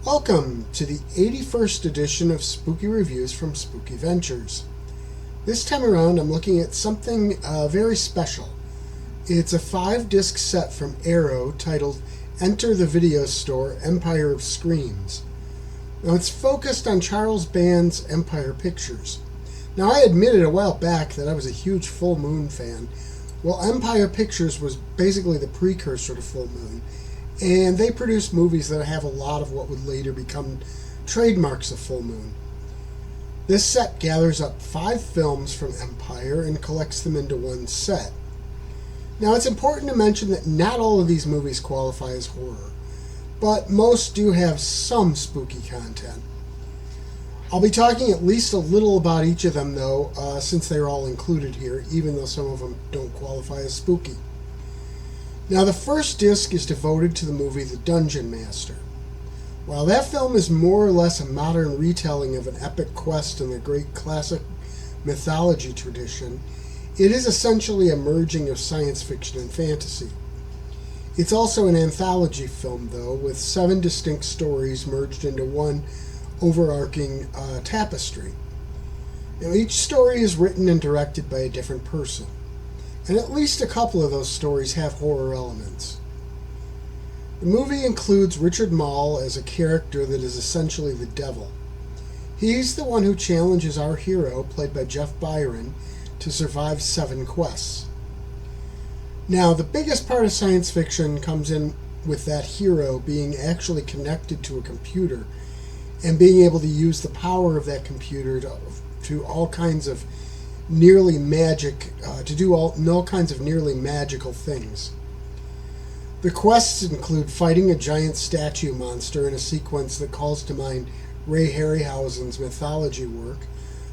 Welcome to the 81st edition of Spooky Reviews from Spooky Ventures. This time around I'm looking at something very special. It's a 5-disc set from Arrow titled Enter the Video Store, Empire of Screams. Now it's focused on Charles Band's Empire Pictures. Now I admitted a while back that I was a huge Full Moon fan. Well, Empire Pictures was basically the precursor to Full Moon. And they produce movies that have a lot of what would later become trademarks of Full Moon. This set gathers up 5 films from Empire and collects them into one set. Now it's important to mention that not all of these movies qualify as horror, but most do have some spooky content. I'll be talking at least a little about each of them though, since they're all included here, even though some of them don't qualify as spooky. Now, the first disc is devoted to the movie The Dungeon Master. While that film is more or less a modern retelling of an epic quest in the great classic mythology tradition, it is essentially a merging of science fiction and fantasy. It's also an anthology film, though, with 7 distinct stories merged into one overarching tapestry. Now, each story is written and directed by a different person. And at least a couple of those stories have horror elements. The movie includes Richard Mall as a character that is essentially the devil. He's the one who challenges our hero, played by Jeff Byron, to survive 7 quests. Now, the biggest part of science fiction comes in with that hero being actually connected to a computer and being able to use the power of that computer to all kinds of nearly magic, to do all kinds of nearly magical things. The quests include fighting a giant statue monster in a sequence that calls to mind Ray Harryhausen's mythology work,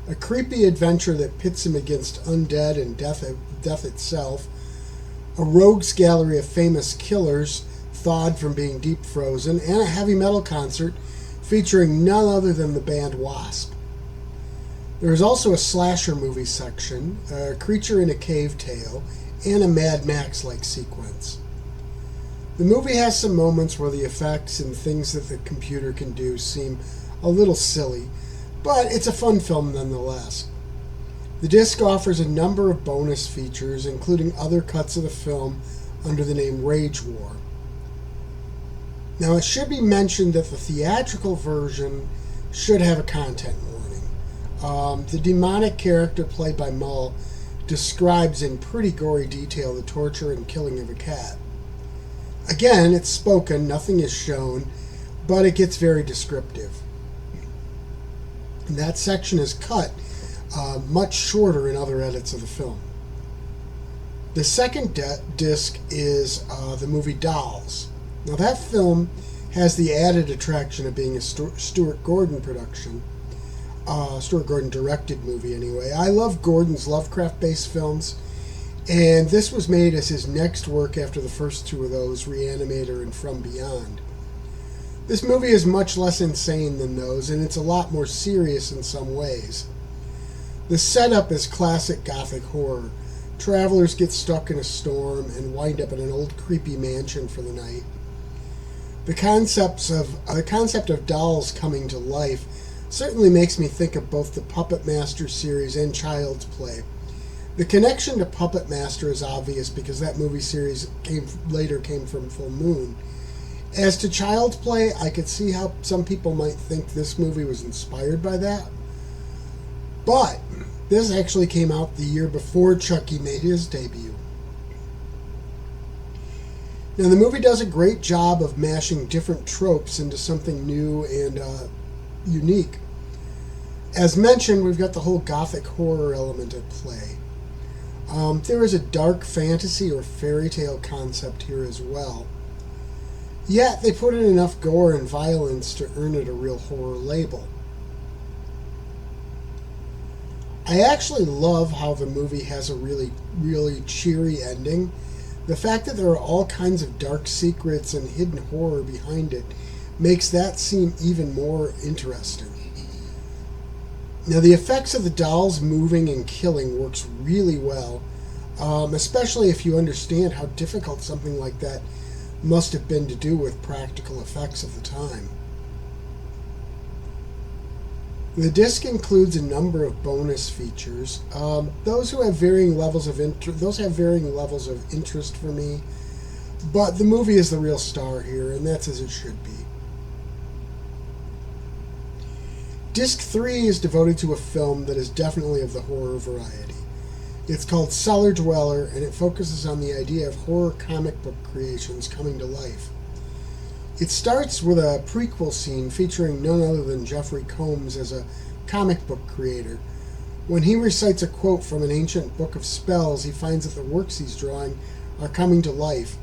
a creepy adventure that pits him against undead and death itself, a rogues gallery of famous killers thawed from being deep frozen, and a heavy metal concert featuring none other than the band Wasp. There is also a slasher movie section, a creature in a cave tale, and a Mad Max-like sequence. The movie has some moments where the effects and things that the computer can do seem a little silly, but it's a fun film nonetheless. The disc offers a number of bonus features, including other cuts of the film under the name Rage War. Now, it should be mentioned that the theatrical version should have a content warning. The demonic character played by Mull describes in pretty gory detail the torture and killing of a cat. Again, it's spoken, nothing is shown, but it gets very descriptive. And that section is cut much shorter in other edits of the film. The second disc is the movie Dolls. Now that film has the added attraction of being a Stuart Gordon production. Stuart Gordon directed movie anyway. I love Gordon's Lovecraft-based films, and this was made as his next work after the first 2 of those, Reanimator and From Beyond. This movie is much less insane than those, and it's a lot more serious in some ways. The setup is classic gothic horror. Travelers get stuck in a storm and wind up in an old creepy mansion for the night. The concept of dolls coming to life certainly makes me think of both the Puppet Master series and Child's Play. The connection to Puppet Master is obvious because that movie series later came from Full Moon. As to Child's Play, I could see how some people might think this movie was inspired by that. But this actually came out the year before Chucky made his debut. Now, the movie does a great job of mashing different tropes into something new and unique. As mentioned, we've got the whole gothic horror element at play. There is a dark fantasy or fairy tale concept here as well. Yet they put in enough gore and violence to earn it a real horror label. I actually love how the movie has a really, really cheery ending. The fact that there are all kinds of dark secrets and hidden horror behind it makes that seem even more interesting. Now, the effects of the dolls moving and killing works really well, especially if you understand how difficult something like that must have been to do with practical effects of the time. The disc includes a number of bonus features. Those have varying levels of interest for me, but the movie is the real star here, and that's as it should be. Disc 3 is devoted to a film that is definitely of the horror variety. It's called Cellar Dweller, and it focuses on the idea of horror comic book creations coming to life. It starts with a prequel scene featuring none other than Jeffrey Combs as a comic book creator. When he recites a quote from an ancient book of spells, he finds that the works he's drawing are coming to life.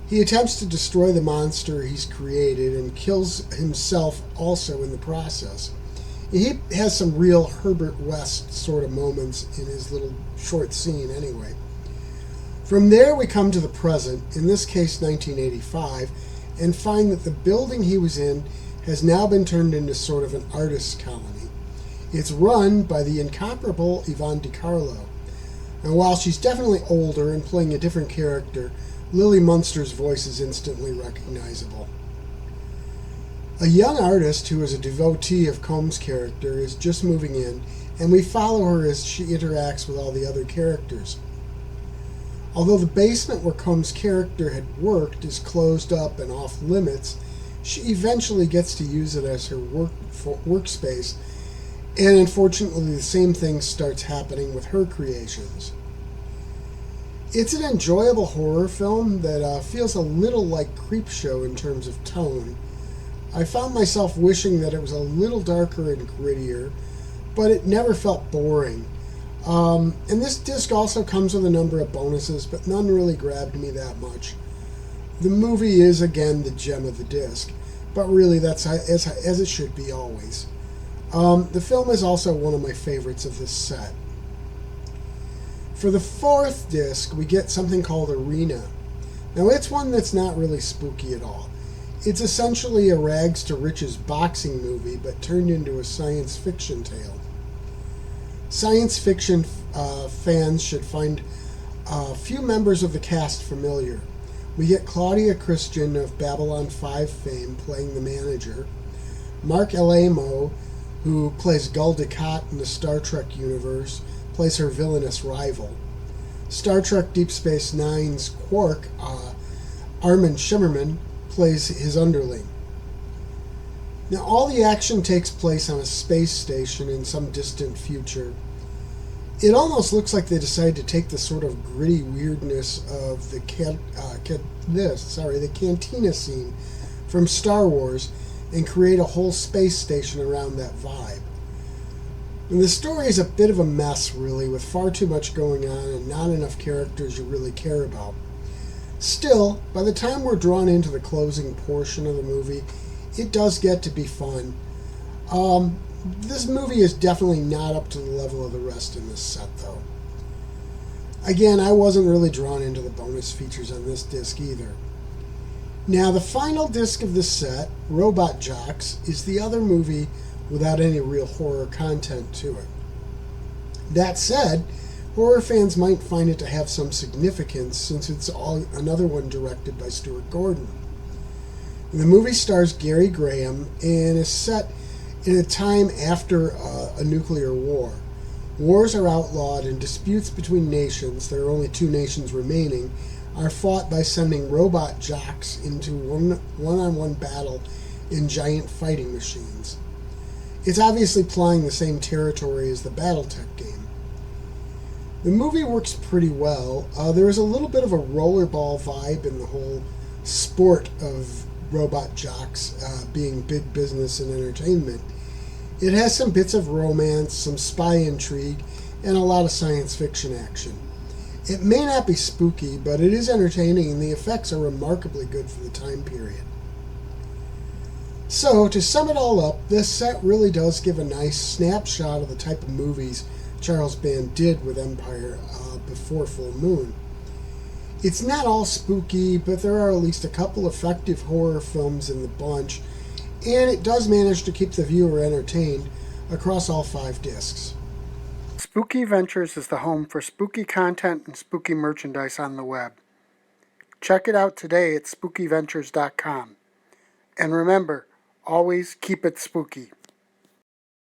He attempts to destroy the monster he's created and kills himself also in the process. He has some real Herbert West sort of moments in his little short scene anyway. From there we come to the present, in this case 1985, and find that the building he was in has now been turned into sort of an artist's colony. It's run by the incomparable Yvonne De Carlo. And while she's definitely older and playing a different character, Lily Munster's voice is instantly recognizable. A young artist who is a devotee of Combs' character is just moving in, and we follow her as she interacts with all the other characters. Although the basement where Combs' character had worked is closed up and off limits, she eventually gets to use it as her workspace, and unfortunately the same thing starts happening with her creations. It's an enjoyable horror film that feels a little like Creepshow in terms of tone. I found myself wishing that it was a little darker and grittier, but it never felt boring. And this disc also comes with a number of bonuses, but none really grabbed me that much. The movie is, again, the gem of the disc, but really that's as it should be always. The film is also one of my favorites of this set. For the fourth disc, we get something called Arena. Now, it's one that's not really spooky at all. It's essentially a rags to riches boxing movie, but turned into a science fiction tale. Science fiction fans should find a few members of the cast familiar. We get Claudia Christian of Babylon 5 fame playing the manager, Mark Alamo, who plays Gul Dukat in the Star Trek universe, plays her villainous rival. Star Trek Deep Space Nine's Quark, Armin Shimmerman, plays his underling. Now, all the action takes place on a space station in some distant future. It almost looks like they decided to take the sort of gritty weirdness of the cantina scene from Star Wars and create a whole space station around that vibe. And the story is a bit of a mess, really, with far too much going on and not enough characters you really care about. Still, by the time we're drawn into the closing portion of the movie, it does get to be fun. This movie is definitely not up to the level of the rest in this set, though. Again, I wasn't really drawn into the bonus features on this disc either. Now, the final disc of this set, Robot Jox, is the other movie without any real horror content to it. That said, horror fans might find it to have some significance since it's another one directed by Stuart Gordon. The movie stars Gary Graham and is set in a time after a nuclear war. Wars are outlawed and disputes between nations, there are only 2 nations remaining, are fought by sending robot jocks into one-on-one battle in giant fighting machines. It's obviously plying the same territory as the Battletech game. The movie works pretty well. There is a little bit of a rollerball vibe in the whole sport of robot jocks being big business and entertainment. It has some bits of romance, some spy intrigue, and a lot of science fiction action. It may not be spooky, but it is entertaining and the effects are remarkably good for the time period. So, to sum it all up, this set really does give a nice snapshot of the type of movies Charles Band did with Empire before Full Moon. It's not all spooky, but there are at least a couple effective horror films in the bunch, and it does manage to keep the viewer entertained across all 5 discs. Spooky Ventures is the home for spooky content and spooky merchandise on the web. Check it out today at spookyventures.com. And remember, always keep it spooky.